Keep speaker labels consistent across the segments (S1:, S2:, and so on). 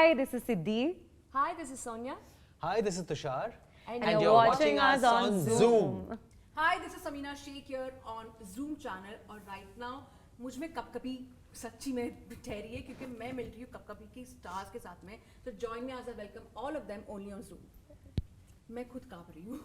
S1: Hi, this is Siddhi.
S2: Hi, this is Sonia.
S3: Hi, this is Tushar.
S1: And you're watching us on Zoom.
S4: Hi, this is Samina Sheikh here on Zoom channel और right now मुझ में कप-कपी सच्ची में ठहरी है क्योंकि मैं मिल रही हूँ कप-कपी की स्टार्स के साथ में तो join me as I welcome all of them only on Zoom. मैं खुद काँप रही हूँ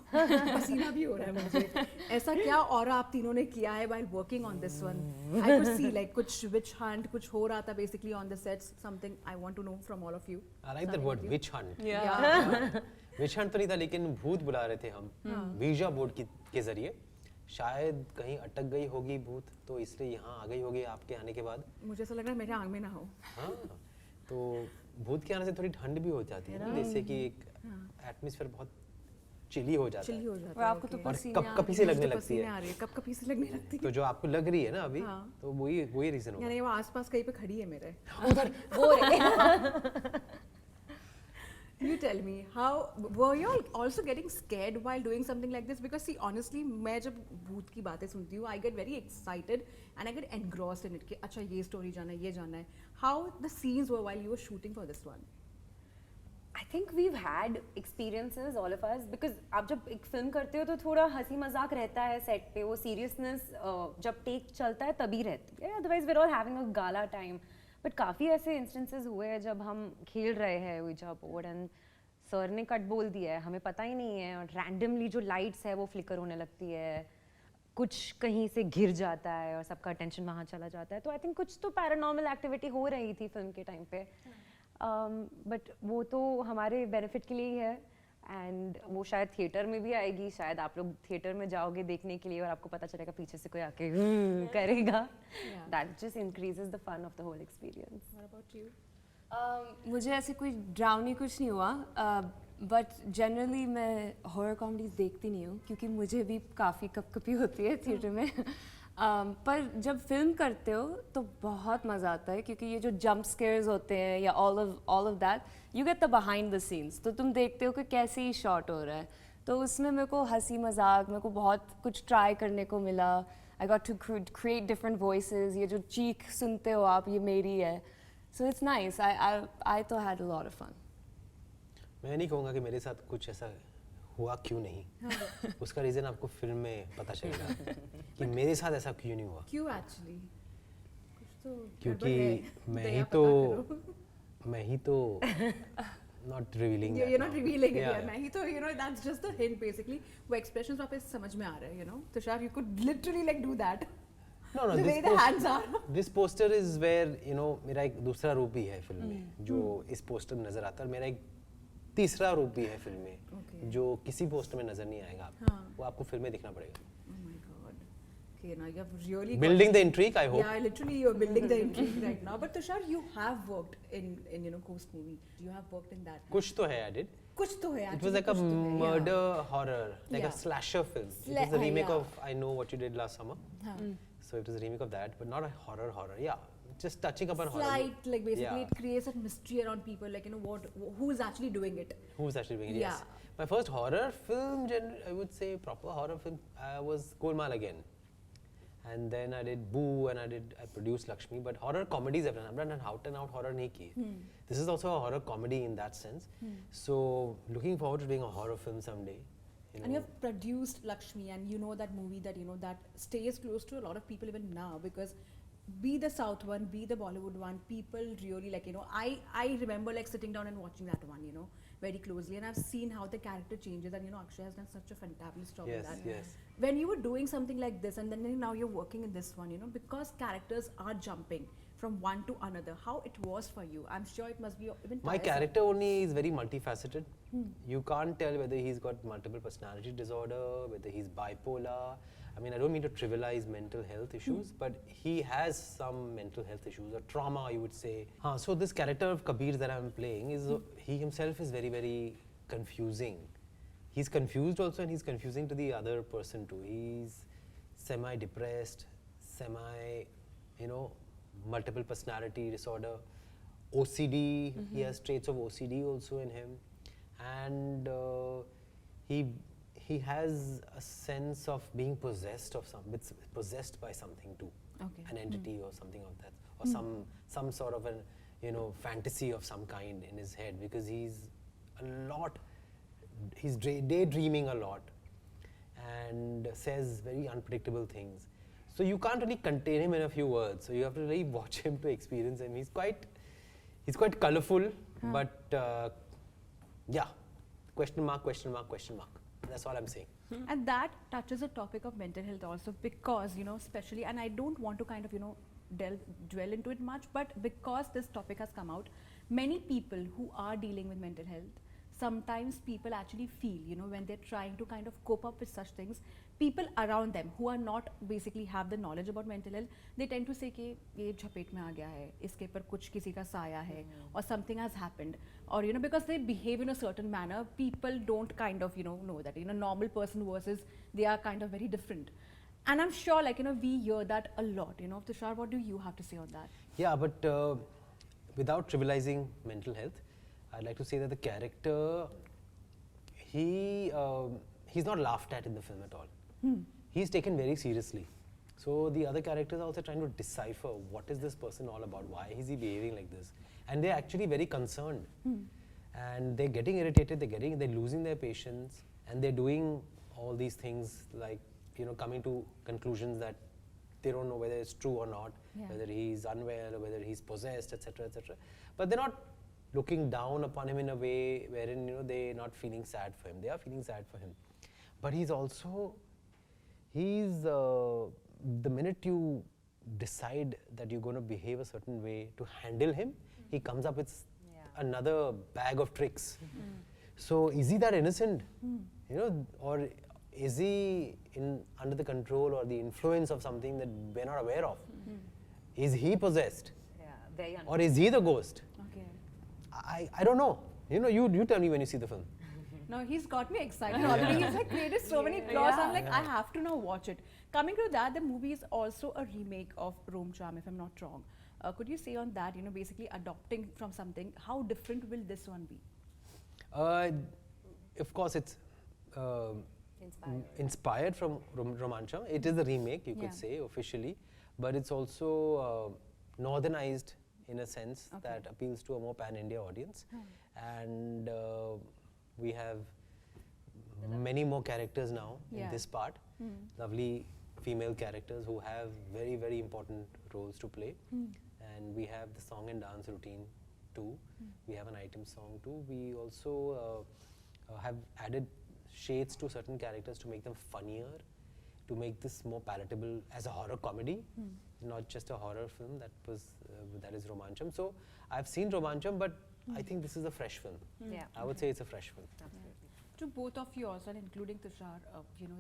S4: पसीना भी हो रहा है मुझे ऐसा क्या और आप तीनों ने किया है while working on this one I could see like कुछ witch hunt कुछ हो रहा था basically on the sets something I want to know from all of you.
S3: I like that word witch hunt.
S4: Yeah.
S3: Witch hunt तो नहीं था लेकिन भूत बुला रहे थे हम वीजा बोर्ड के जरिए शायद कहीं अटक गई होगी भूत तो इसलिए यहाँ आ गई होगी आपके आने के बाद
S4: मुझे ऐसा लग रहा है मेरे आंख में ना हो
S3: हाँ तो भूत के आने से थोड़ी ठंड भी हो जाती है ना जैसे कि एक एटमॉस्फेयर बहुत चिली हो जाता है
S2: और आपको तो पसीना
S3: कपकपी से लगने लगती है
S4: कप-कपी से लगने लगती है
S3: तो जो आपको लग रही है ना अभी तो वही रीजन होगा
S4: यानी वो आसपास कहीं पे खड़ी है मेरे
S2: उधर वो रहे
S4: You tell me, how were you all also getting scared while doing something like this? Because see, honestly, मैं जब भूत की बातें सुनती हूँ, I get very excited and I get engrossed in it कि अच्छा ये story जाना है, ये जाना है. How the scenes were while you were shooting for this one?
S1: I think we've had experiences, all of us, because आप जब एक फिल्म करते हो तो थोड़ा हंसी मजाक रहता है सेट पे, वो सीरियसनेस जब टेक चलता है तभी रहती है. Otherwise, we're all having a gala time. But काफ़ी ऐसे इंस्टेंसेस हुए हैं जब हम खेल रहे हैं ouija बोर्ड एंड सर ने कट बोल दिया है हमें पता ही नहीं है और रैंडमली जो लाइट्स है वो फ्लिकर होने लगती है कुछ कहीं से गिर जाता है और सबका अटेंशन वहाँ चला जाता है तो आई थिंक कुछ तो पैरानॉर्मल एक्टिविटी हो रही थी फिल्म के टाइम पे बट वो तो हमारे बेनिफिट के लिए ही है एंड वो शायद थिएटर में भी आएगी शायद आप लोग थिएटर में जाओगे देखने के लिए और आपको पता चलेगा पीछे से कोई आके करेगा that just increases the fun of the whole experience.
S4: What about you?
S2: मुझे ऐसे कोई ड्राउनी कुछ नहीं हुआ बट जनरली मैं हॉरर कॉमेडीज देखती नहीं हूँ क्योंकि मुझे भी काफ़ी कपकपी होती है थिएटर में पर जब फिल्म करते हो तो बहुत मज़ा आता है क्योंकि ये जो जंप स्केयर्स होते हैं या all of that you get the behind the scenes तो तुम देखते हो कि कैसे ही शॉट हो रहा है तो उसमें मेरे को हंसी मजाक मेरे को बहुत कुछ ट्राई करने को मिला I got to create different voices ये जो चीख सुनते हो आप ये मेरी है so it's nice I too had a lot of fun.
S3: मैं नहीं कहूँगा कि मेरे साथ कुछ ऐसा हुआ क्यों नहीं उसका रीजन आपको फिल्म में पता चलेगा कि मेरे साथ ऐसा क्यों नहीं हुआ
S4: क्यों एक्चुअली कुछ तो
S3: क्योंकि मैं ही तो not revealing
S4: you're not revealing it
S3: yeah,
S4: मैं ही तो you know that's just the hint basically वो expressions वापस समझ में आ रहे हैं you know Tushar you could literally like do that
S3: no
S4: the way the hands are
S3: this poster is where you know मेरा एक दूसरा रूप भी है फिल्म में जो इस पोस्टर में नजर आता है और मेरा एक तीसरा रूप भी है फिल्म में जो किसी पोस्टर में नजर नहीं आएगा आपको वो आपको फिल्म में दिखना पड़ेगा.
S4: oh my god okay now you have really
S3: building the intrigue I hope
S4: yeah literally you're building the intrigue right now but Tushar you have worked in you know Ghost movie you have worked in that
S3: कुछ तो है I did
S4: कुछ तो है
S3: it was like a murder horror like a slasher film it was the remake of I Know What You Did Last Summer so it was a remake of that but not a horror yeah just touching upon horror
S4: slight like basically it creates a mystery around people like you know what who is actually doing it
S3: yes my first horror film I would say proper horror film was Golmaal Again and then I did Boo and I produced Lakshmi but horror comedies I've done out and out horror nahi ki this is also a horror comedy in that sense so looking forward to doing a horror film someday you know.
S4: And you have produced Lakshmi and you know that movie that you know that stays close to a lot of people even now because be the South one, be the Bollywood one, people really like, you know, I remember like sitting down and watching that one, you know, very closely and I've seen how the character changes and you know Akshay has done such a fantabulous job in that.
S3: Yes.
S4: When you were doing something like this and then now you're working in this one, you know, because characters are jumping from one to another, how it was for you? I'm sure it must be even
S3: my
S4: tiresome.
S3: character only is very multifaceted. You can't tell whether he's got multiple personality disorder, whether he's bipolar. I mean, I don't mean to trivialize mental health issues, but he has some mental health issues or trauma, you would say. So this character of Kabir that I'm playing is he himself is very, very confusing. He's confused also, and he's confusing to the other person too. He's semi-depressed, you know, multiple personality disorder, OCD. He has traits of OCD also in him, and he has a sense of being possessed possessed by something too, an entity or something of that, or some sort of an you know, fantasy of some kind in his head, because he's daydreaming a lot and says very unpredictable things. So you can't really contain him in a few words. So you have to really watch him to experience him. He's quite colorful, but yeah, question mark, question mark, question mark. That's all I'm saying.
S4: And that touches the topic of mental health also, because, you know, especially, and I don't want to kind of, you know, dwell into it much, but because this topic has come out, many people who are dealing with mental health, sometimes people actually feel, you know, when they're trying to kind of cope up with such things, people around them who are not basically have the knowledge about mental health, they tend to say कि ये झपेट में आ गया है, इसके पर कुछ किसी का साया है, or something has happened, or, you know, because they behave in a certain manner, people don't kind of, you know that, you know, normal person versus they are kind of very different. And I'm sure, like, you know, we hear that a lot, you know. Tushar, what do you have to say on that?
S3: Yeah, but without trivializing mental health, I'd like to say that the character, he's not laughed at in the film at all. He's taken very seriously. So the other characters are also trying to decipher what is this person all about, why is he behaving like this, and they're actually very concerned, and they're getting irritated, they're losing their patience, and they're doing all these things, like, you know, coming to conclusions that they don't know whether it's true or not, whether he's unwell or whether he's possessed, etc., etc. But they're not looking down upon him in a way wherein, you know, they're not feeling sad for him. They are feeling sad for him. But the minute you decide that you're going to behave a certain way to handle him, he comes up with another bag of tricks. So is he that innocent? You know, or is he under the control or the influence of something that we're not aware of? Is he possessed?
S1: Yeah, very
S3: Or is he the ghost?
S4: Okay.
S3: I don't know. You know, you tell me when you see the film.
S4: No, he's got me excited already. He's like created so many plots. I'm like, I have to now watch it. Coming to that, the movie is also a remake of Rom Charm, if I'm not wrong. Could you say on that, you know, basically adopting from something, how different will this one be?
S3: Of course, it's inspired from Romancham. It is a remake, you could say, officially, but it's also northernized in a sense that appeals to a more pan-India audience. And we have many more characters now in this part, lovely female characters who have very, very important roles to play. And we have the song and dance routine too. We have an item song too. We also have added shades to certain characters to make them funnier, to make this more palatable as a horror comedy, not just a horror film that is Romancham. So I've seen Romancham, but I think this is a fresh film.
S1: Yeah.
S3: I would say it's a fresh film.
S1: Absolutely.
S4: To both of you also, and including Tushar, you know,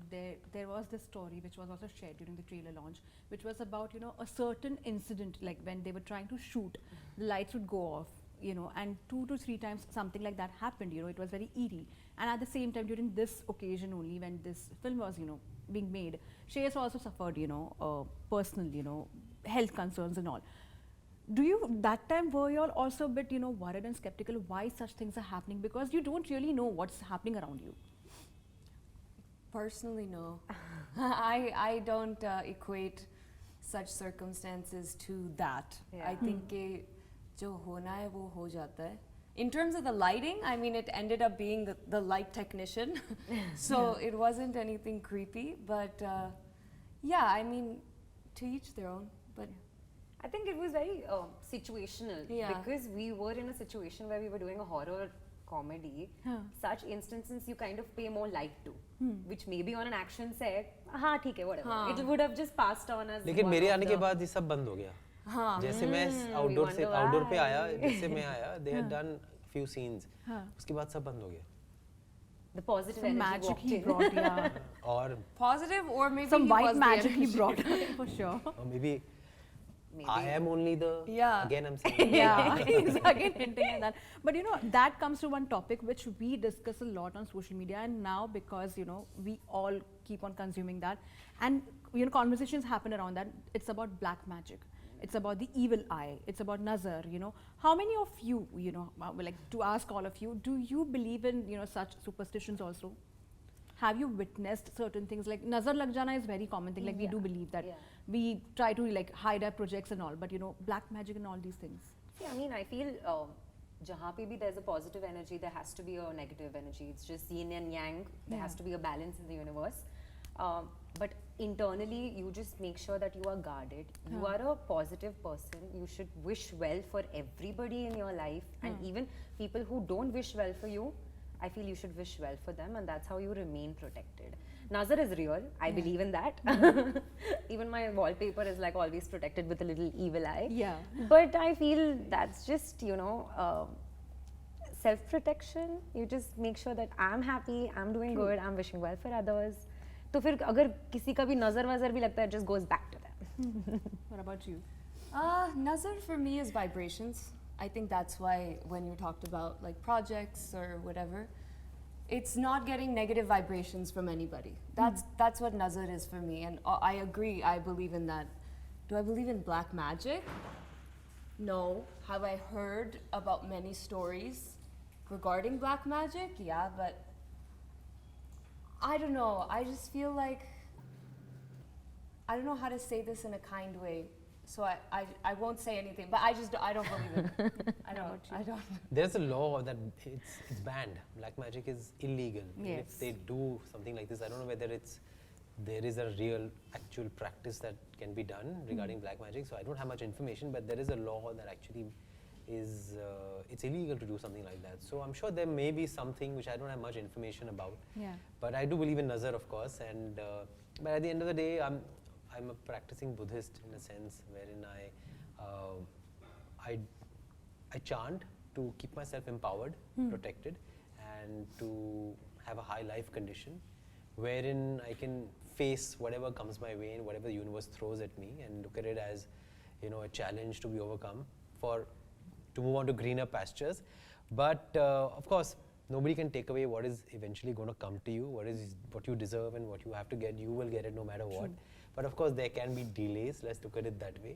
S4: there was this story which was also shared during the trailer launch, which was about, you know, a certain incident, like when they were trying to shoot, the lights would go off, you know, and 2 to 3 times something like that happened, you know, it was very eerie. And at the same time, during this occasion only, when this film was, you know, being made, Shreyas also suffered, you know, personal, you know, health concerns and all. Do you, that time, were you all also a bit, you know, worried and skeptical why such things are happening? Because you don't really know what's happening around you.
S2: Personally, no. I don't equate such circumstances to that.
S1: Yeah.
S2: I think कि जो होना है वो हो जाता है. In terms of the lighting, I mean, it ended up being the light technician, so it wasn't anything creepy. But yeah, I mean, to each their own. But
S1: I think it was very situational because we were in a situation where we were doing a horror comedy. Such instances you kind of pay more light to, which maybe on an action set, हाँ ठीक है, whatever. It would have just passed on as.
S3: लेकिन मेरे आने के बाद ये सब बंद हो गया. जैसे मैं आउटडोर पे आया, जैसे मैं आया, they had done few scenes. उसके बाद सब बंद हो गया.
S1: The positive
S4: Some
S1: energy
S4: magic
S1: walked
S4: he
S1: in.
S4: brought, yeah.
S3: Or
S2: positive, or maybe
S4: Some
S2: he
S4: white
S2: was the
S4: magic he
S2: energy.
S4: brought, for sure.
S3: or maybe I am only the. Again, I'm saying.
S4: Yeah, he's again hinting at that. But you know, that comes to one topic which we discuss a lot on social media, and now because, you know, we all keep on consuming that, and, you know, conversations happen around that. It's about black magic. It's about the evil eye. It's about Nazar, you know. How many of you, you know, like to ask all of you, do you believe in, you know, such superstitions also? Have you witnessed certain things like Nazar lag jana is very common thing, like we do believe that. We try to like hide our projects and all, but you know, black magic and all these things.
S1: See, I mean, I feel jahan pe bhi there's a positive energy, there has to be a negative energy. It's just yin and yang. There has to be a balance in the universe. But internally, you just make sure that you are guarded. You are a positive person. You should wish well for everybody in your life, and even people who don't wish well for you, I feel you should wish well for them, and that's how you remain protected. Nazar is real. I believe in that. Even my wallpaper is like always protected with a little evil eye.
S4: Yeah.
S1: But I feel that's just, you know, self-protection. You just make sure that I'm happy, I'm doing good, I'm wishing well for others. तो फिर अगर किसी का भी नजर वजर भी लगता है, just goes back to them.
S4: What about you?
S2: Nazar for me is vibrations. I think that's why when you talked about like projects or whatever, it's not getting negative vibrations from anybody. That's what Nazar is for me, and I agree. I believe in that. Do I believe in black magic? No. Have I heard about many stories regarding black magic? Yeah, but I don't know. I just feel like I don't know how to say this in a kind way. So I won't say anything, but I don't believe it. I don't.
S3: There's a law that it's banned. Black magic is illegal. And
S4: Yes.
S3: if they do something like this, I don't know whether there is a real actual practice that can be done regarding black magic. So I don't have much information, but there is a law that actually is it's illegal to do something like that. So I'm sure there may be something which I don't have much information about.
S4: Yeah.
S3: But I do believe in Nazar, of course, and but at the end of the day, I'm a practicing Buddhist in a sense, wherein I chant to keep myself empowered, protected, and to have a high life condition, wherein I can face whatever comes my way and whatever the universe throws at me, and look at it as, you know, a challenge to be overcome to move on to greener pastures. But of course, nobody can take away what is eventually going to come to you, what you deserve and what you have to get. You will get it no matter what. But of course, there can be delays. Let's look at it that way.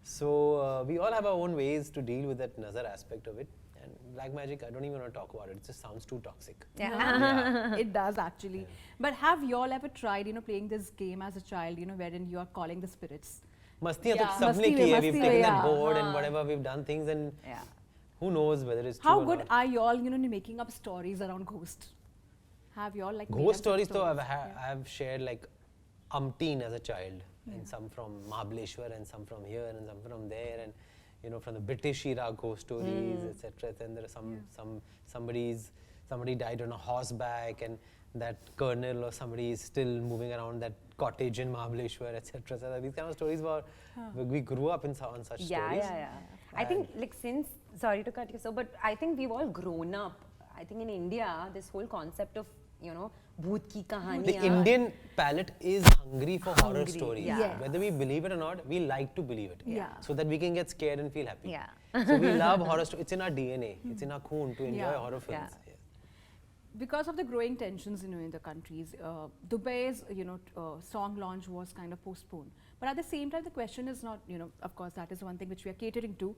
S3: So we all have our own ways to deal with that Nazar aspect of it. And black magic, I don't even want to talk about it. It just sounds too toxic.
S1: Yeah.
S4: It does actually. But have you all ever tried, you know, playing this game as a child, you know, wherein you are calling the spirits?
S3: Mastiyan
S2: Yeah.
S3: to sabne
S4: Masti
S3: ki hai.
S4: mein,
S3: We've
S4: masti
S3: taken
S4: mein,
S3: that
S4: yeah.
S3: board and whatever, we've done things, and
S1: Yeah.
S3: who knows whether it's true
S4: How
S3: or
S4: good
S3: not.
S4: are you all, you know, in making up stories around ghosts? Have you all like made up
S3: Ghost
S4: such
S3: stories, though,
S4: Yeah.
S3: I've shared like umpteen as a child, and some from Mahabaleshwar, and some from here, and some from there, and you know, from the British era ghost stories, etc. And there are somebody died on a horseback, and that colonel or somebody is still moving around that cottage in Mahabaleshwar, etc. So these kind of stories were we grew up on such
S1: Yeah,
S3: stories.
S1: yeah, yeah. I think, like, sorry to cut you so, but I think we've all grown up. I think in India, this whole concept of, you know, bhoot ki kahaniyan.
S3: The Indian palate is hungry for horror
S1: Hungry,
S3: stories.
S1: yeah. Yes.
S3: Whether we believe it or not, we like to believe it.
S4: Yeah.
S3: So that we can get scared and feel happy.
S1: Yeah.
S3: So we love horror stories. It's in our DNA. It's in our khoon to enjoy
S4: Yeah.
S3: horror films.
S1: Yeah.
S3: Yes.
S4: Because of the growing tensions, you know, in the countries, Dubai's, you know, song launch was kind of postponed. But at the same time, the question is not, you know, of course, that is one thing which we are catering to.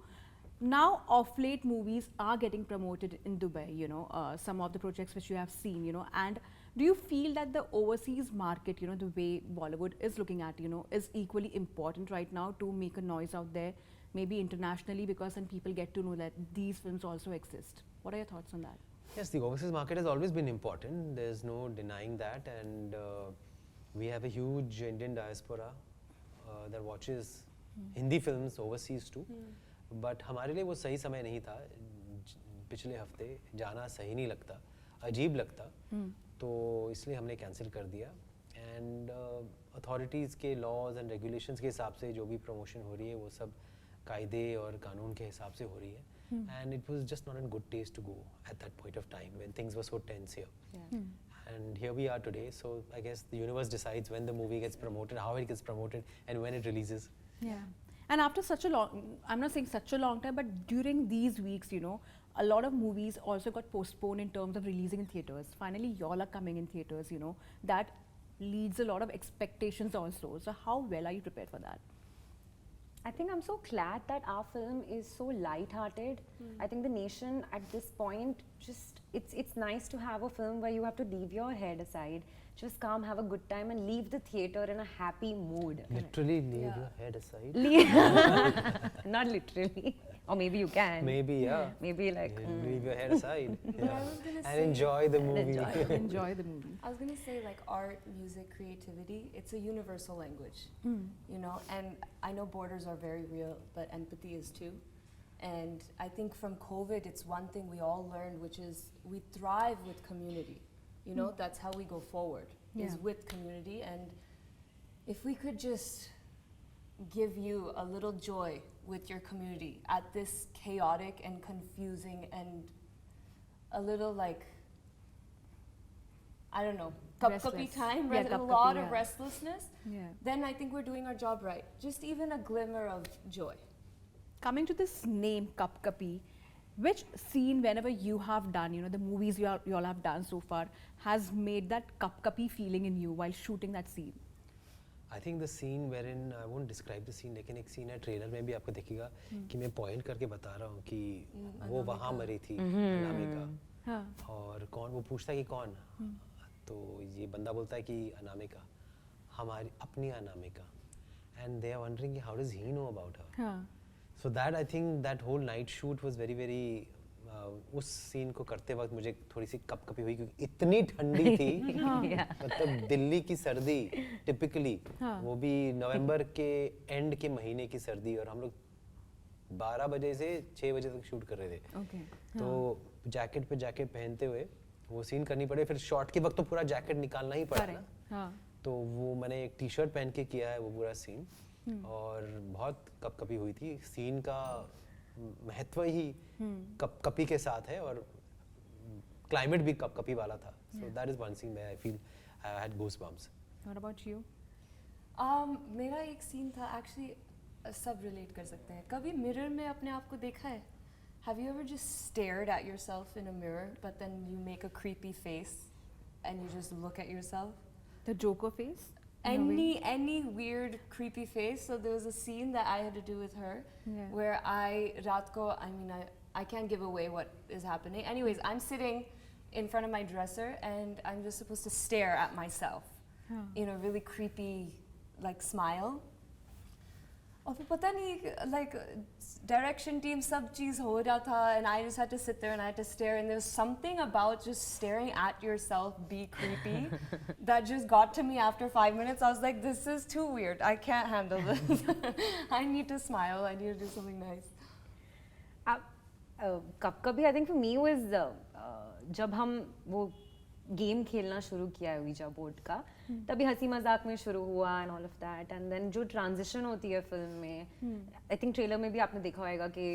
S4: Now, of late, movies are getting promoted in Dubai, you know, some of the projects which you have seen, you know, and do you feel that the overseas market, you know, the way Bollywood is looking at, you know, is equally important right now to make a noise out there, maybe internationally, because then people get to know that these films also exist? What are your thoughts on that?
S3: Yes, the overseas market has always been important. There's no denying that. And we have a huge Indian diaspora that watches Hindi films overseas too. But हमारे लिए वो सही समय नहीं था. पिछले हफ्ते जाना सही नहीं लगता, अजीब लगता. तो इसलिए हमने कैंसिल कर दिया. एंड अथॉरिटीज़ के लॉज एंड रेगुलेशंस के हिसाब से जो भी प्रमोशन हो रही है वो सब कायदे और कानून के हिसाब से हो रही है. And it was just not in good taste to go at that point of time when things were so tense here. And here we are today. So I guess the universe decides when the movie gets promoted, how it gets promoted, and when it releases.
S4: Yeah. And after such a long, I'm not saying such a long time, but during these weeks, you know, a lot of movies also got postponed in terms of releasing in theatres. Finally, y'all are coming in theatres, you know. That leads a lot of expectations also. So how well are you prepared for that?
S1: I think I'm so glad that our film is so light-hearted. I think the nation at this point, just it's nice to have a film where you have to leave your head aside, just come, have a good time, and leave the theater in a happy mood.
S3: Literally leave your head aside.
S1: Not literally, or maybe you can.
S3: Maybe, yeah.
S1: Maybe like.
S3: Leave your head aside.
S2: I was gonna
S3: And
S2: say-
S3: enjoy the movie.
S1: enjoy.
S4: Enjoy the movie.
S2: I was gonna say like art, music, creativity, it's a universal language, you know, and I know borders are very real, but empathy is too. And I think from COVID, it's one thing we all learned, which is we thrive with community, you know, that's how we go forward, is
S4: Yeah.
S2: with community. And if we could just give you a little joy with your community at this chaotic and confusing and a little like, I don't know, kapkapi
S4: Restless.
S2: time,
S4: Yeah,
S2: a
S4: kapkapi,
S2: lot
S4: yeah.
S2: of restlessness,
S4: Yeah.
S2: then I think we're doing our job right. Just even a glimmer of joy.
S4: Coming to this name, Kapkapi, which scene, whenever you have done, you know, the movies you all have done so far, has made that Kapkapi feeling in you while shooting that scene?
S3: I think the scene wherein I won't describe the scene, लेकिन एक scene है trailer में भी आपको दिखेगा कि मैं point करके बता रहा हूँ कि वो वहाँ मरी थी अनामिका
S4: हाँ.
S3: और कौन वो पूछता है कि कौन तो ये बंदा बोलता है कि अनामिका हमारी अपनी Anamika and they are wondering कि how does he know about her
S4: हाँ.
S3: so that I think that whole night shoot was very very उस सीन को करते वक्त मुझे थोड़ी सी कपकपी हुई क्योंकि इतनी ठंडी थी मतलब दिल्ली की सर्दी टिपिकली वो भी नवंबर के एंड के महीने की सर्दी और हम लोग 12 बजे से 6 बजे तक शूट कर रहे थे
S4: Okay.
S3: तो जैकेट पे जैकेट पहनते हुए वो सीन करनी पड़े फिर शॉट के वक्त तो पूरा जैकेट निकालना ही पड़ा ना
S4: हाँ.
S3: तो वो मैंने एक टी शर्ट पहन के किया है वो पूरा सीन और बहुत कपकपी हुई थी सीन का महत्व ही कपकपी के साथ है और क्लाइमेट भी कपकपी वाला था so that is one scene where I feel I had goosebumps
S4: What about you?
S2: मेरा एक सीन था एक्चुअली सब रिलेट कर सकते हैं कभी मिरर में अपने आप को देखा है Have you ever just stared at yourself in a mirror but then you make a creepy face and you just look at yourself?
S4: The Joker face? In a way?
S2: Any weird creepy face. So there was a scene that I had to do with her
S4: Yeah.
S2: where I can't give away what is happening. Anyways, I'm sitting in front of my dresser and I'm just supposed to stare at myself in a really creepy like smile. और फिर पता नहीं like direction team सब चीज़ हो रहा था and I just had to sit there and I had to stare and there was something about just staring at yourself be creepy that just got to me after 5 minutes. I was like, this is too weird. I can't handle this. I need to smile. I need to do something nice.
S1: कभी I think for me was जब हम वो game खेलना शुरू किया है visa board का तभी हंसी मजाक में शुरू हुआ and all of that and then जो ट्रांजिशन होती है फिल्म में आई थिंक ट्रेलर में भी आपने देखा होगा कि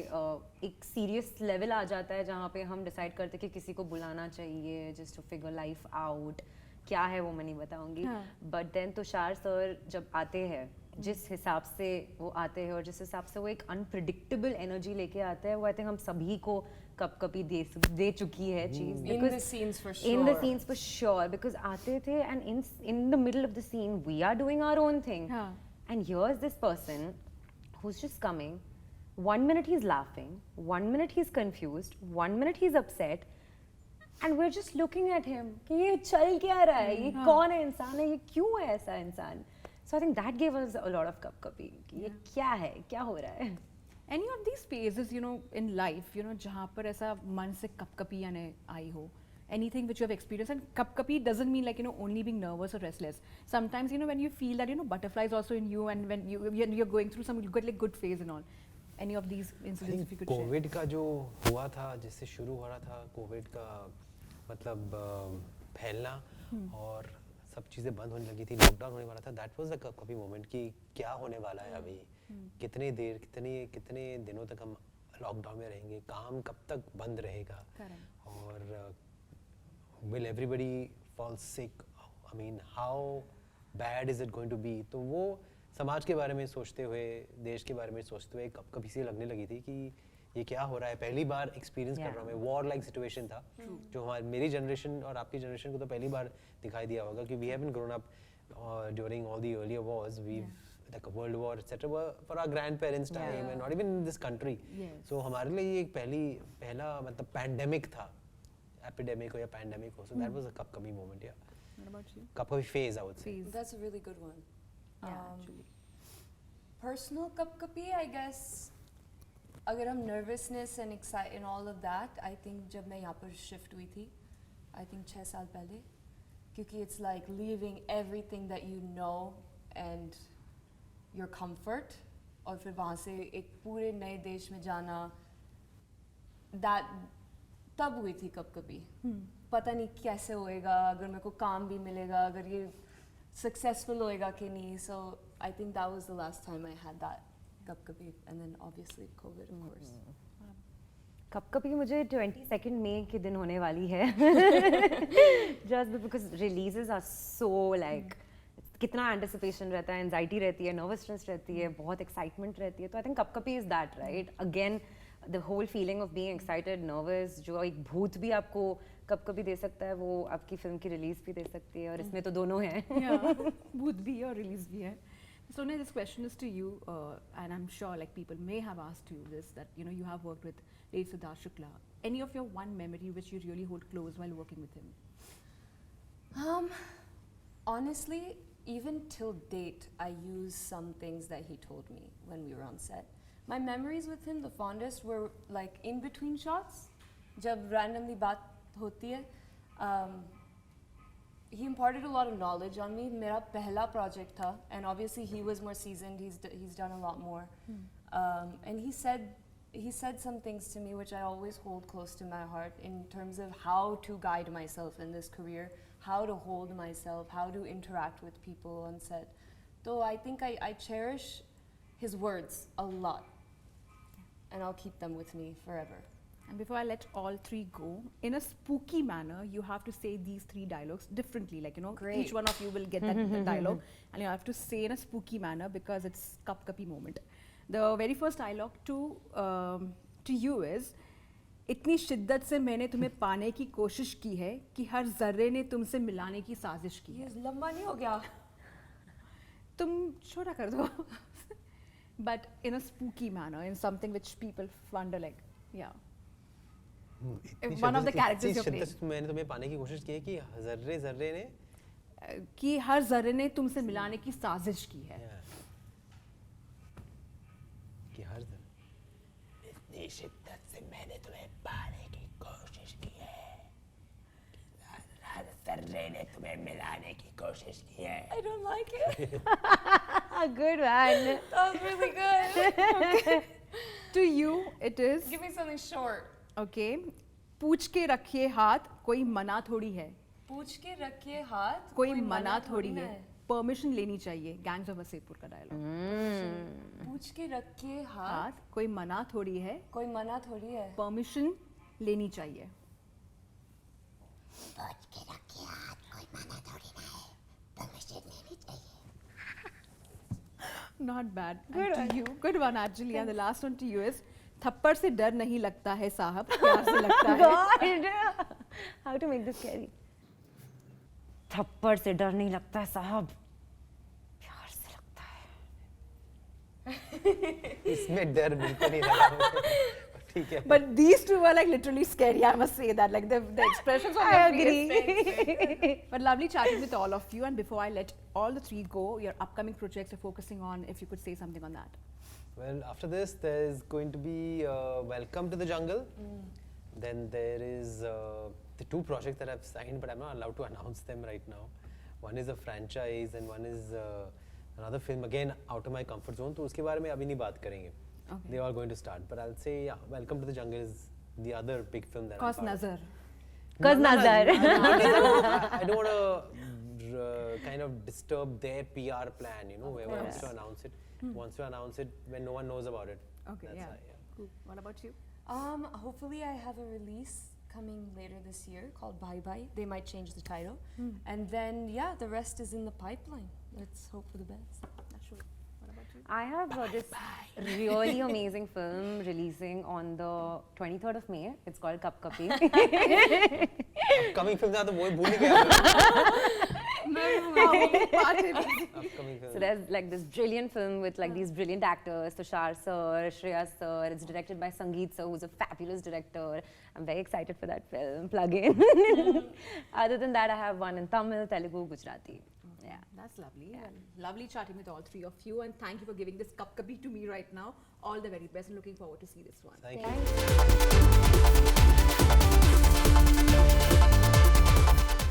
S1: एक सीरियस लेवल आ जाता है जहाँ पे हम डिसाइड करते हैं कि किसी को बुलाना चाहिए just to figure life out क्या है वो मैं नहीं बताऊंगी बट देन तुषार सर जब आते हैं जिस हिसाब से वो आते हैं और जिस हिसाब से वो एक अनप्रिडिक्टेबल एनर्जी लेके आते हैं वो आई थिंक हम सभी को कभी दे चुकी है चीज
S2: In the scenes for sure.
S1: in the scenes for sure because आते थे and in the middle of the scene we are doing our own thing
S4: हाँ.
S1: and here's this person who's just coming 1 minute he's laughing 1 minute he's confused 1 minute he's upset and we're just looking at him कि ये चल क्या रहा है ये कौन है इंसान है ये क्यों है ऐसा इंसान so I think that gave us a lot of कभी कि ये क्या है क्या हो रहा है
S4: Any of these phases, you know, in life, you know, जहाँ पर ऐसा मन से कपकपी आने आई हो, anything which you have experienced, and कपकपी doesn't mean like, you know, only being nervous or restless. Sometimes, you know, when you feel that, you know, butterflies also in you, and when you're going through some good phase and all. Any of these incidents, if you could share.
S3: Covid का जो हुआ था जिससे शुरू हो रहा था Covid का मतलब फैलना और सब चीज़ें बंद होने लगी थी लॉकडाउन होने वाला था दैट वाज द कभी मोमेंट कि क्या होने वाला है अभी कितने देर कितने दिनों तक हम लॉकडाउन में रहेंगे काम कब तक बंद रहेगा और will everybody fall sick I mean how bad is it going to be तो वो समाज के बारे में सोचते हुए देश के बारे में सोचते हुए कभी से लगने लगी थी कि ये क्या हो रहा है पहली बार एक्सपीरियंस कर रहा हूँ मैं वॉर लाइक सिचुएशन था जो हमारी मेरी जनरेशन और आपकी जनरेशन को तो पहली बार दिखाई दिया होगा कि we have been grown up during all the earlier wars we like a world war etc were for our grandparents time and not even in this country so हमारे लिए ये एक पहला मतलब पैंडेमिक था एपिडेमिक हो या पैंडेमिक हो so that was a कभी moment yeah
S4: What about you?
S3: कभी phase I would say
S4: Phase.
S2: That's a really good one.
S4: Yeah, actually.
S2: Personal kapkapi, I guess. अगर हम nervousness and excite and all of that, I think जब मैं यहाँ पर shift हुई थी, I think 6 साल पहले, क्योंकि it's like leaving everything that you know and your comfort, और फिर वहाँ से एक पूरे नए देश में जाना, that तब हुई थी कब कभी, पता नहीं कैसे होएगा, अगर मेरे को काम भी मिलेगा, अगर ये successful होएगा कि नहीं, so I think that was the last time I had that कब कभी, and then obviously COVID of course.
S1: कब कभी मुझे 22 मई के दिन होने वाली है just because releases are so like कितना anticipation रहता है, anxiety रहती है, nervousness रहती है, बहुत excitement रहती है, तो I think कब कभी is that right again the whole feeling of being excited, nervous, जो एक भूत भी आपको कब कभी दे सकता है, वो आपकी फिल्म की रिलीज भी दे सकती है, और इसमें तो दोनों हैं.
S4: Yeah, भूत भी है और रिलीज भी है. Sonia, this question is to you, and I'm sure like people may have asked you this, that you know you have worked with late Siddharth Shukla. Any of your one memory which you really hold close while working with him?
S2: Honestly, even till date, I use some things that he told me when we were on set. My memories with him, the fondest, were like in between shots, जब randomly बात होती है. He imparted a lot of knowledge on me. मेरा पहला project था, and obviously he was more seasoned. He's done a lot more, and he said some things to me which I always hold close to my heart in terms of how to guide myself in this career, how to hold myself, how to interact with people on set. So I think I cherish his words a lot, and I'll keep them with me forever.
S4: And before I let all three go, in a spooky manner, you have to say these 3 dialogues differently. Like, you know,
S2: Great.
S4: each one of you will get that dialogue, and you have to say in a spooky manner because it's Kap Kapi moment. The very first dialogue to you is, इतनी शिद्दत से मैंने तुम्हें पाने की कोशिश की है कि हर जर्रे ने तुमसे मिलाने की साजिश की है.
S2: ये लंबा नहीं हो गया?
S4: तुम छोटा कर दो. But in a spooky manner, in something which people wonder like, yeah. One of the characters you're playing.
S3: मैंने तुम्हें पाने की कोशिश की है कि जर्रे जर्रे ने
S4: कि हर जर्रे ने तुमसे मिलाने की साजिश की है.
S3: कि हर जर्रे इतनी शिद्दत से मैंने तुम्हें पाने की कोशिश की है, हर जर्रे ने तुम्हें मिलाने की कोशिश की है.
S2: I don't like it.
S1: Good one.
S2: That was really good.
S4: To you, it is
S2: Give me something short.
S4: okay. पूछ के रखिए हाथ, कोई मना थोड़ी है.
S2: पूछ के रखिए हाथ,
S4: कोई मना थोड़ी है. परमिशन लेनी चाहिए. गैंग्स ऑफ वसेपुर का डायलॉग.
S2: पूछ के रखिए हाथ,
S4: हाथ कोई मना थोड़ी है.
S2: कोई मना थोड़ी है.
S4: परमिशन लेनी चाहिए.
S5: पूछ के रखिए हाथ, कोई मना थोड़ी ना है, परमिशन लेनी चाहिए.
S4: Not bad. And to you, good one actually. And the last one to you is, थप्पड़ से डर नहीं लगता है साहब, प्यार से लगता है.
S1: God, how to make this scary? थप्पड़ से डर नहीं लगता है साहब, प्यार से लगता है.
S3: इसमें डर बिल्कुल नहीं लगा. ठीक है.
S4: But these two were like literally scary. I must say that, like the expressions on
S1: I
S4: their face.
S1: agree.
S4: But lovely chatting with all of you. And before I let all the 3 go, your upcoming projects you're focusing on, if you could say something on that.
S3: Well, after this, there's going to be Welcome to the Jungle. Then there is the 2 projects that I've signed, but I'm not allowed to announce them right now. One is a franchise, and one is another film again out of my comfort zone. तो उसके बारे में अभी नहीं बात करेंगे.
S4: Okay.
S3: They are going to start, but I'll say yeah, Welcome to the Jungle is the other big film that
S4: Cause
S3: I'm part of.
S4: Nazar.
S1: Cause Nazar.
S3: I don't want to kind of disturb their PR plan, you know, whoever wants to announce it, wants to announce it when no one knows about it.
S4: Okay,
S3: That's
S4: yeah.
S3: why,
S4: Cool. What about you?
S2: Hopefully I have a release coming later this year called Bye Bye. They might change the title. And then, yeah, the rest is in the pipeline. Let's hope for the best.
S4: Ashok, what about you?
S1: I have this really amazing film releasing on the 23rd of May. It's called Kap Kapi.
S3: Upcoming film था तो वो भूल ही गया. Upcoming film.
S1: So there's like this brilliant film with like these brilliant actors, Tushar sir, Shreya sir. It's directed by Sangeet sir, who's a fabulous director. I'm very excited for that film. Plug in. Other than that, I have one in Tamil, Telugu, Gujarati.
S4: Yeah, that's lovely. Well, lovely chatting with all three of you, and thank you for giving this Kapkabi to me right now. All the very best, and looking forward to see this one.
S3: Thank you.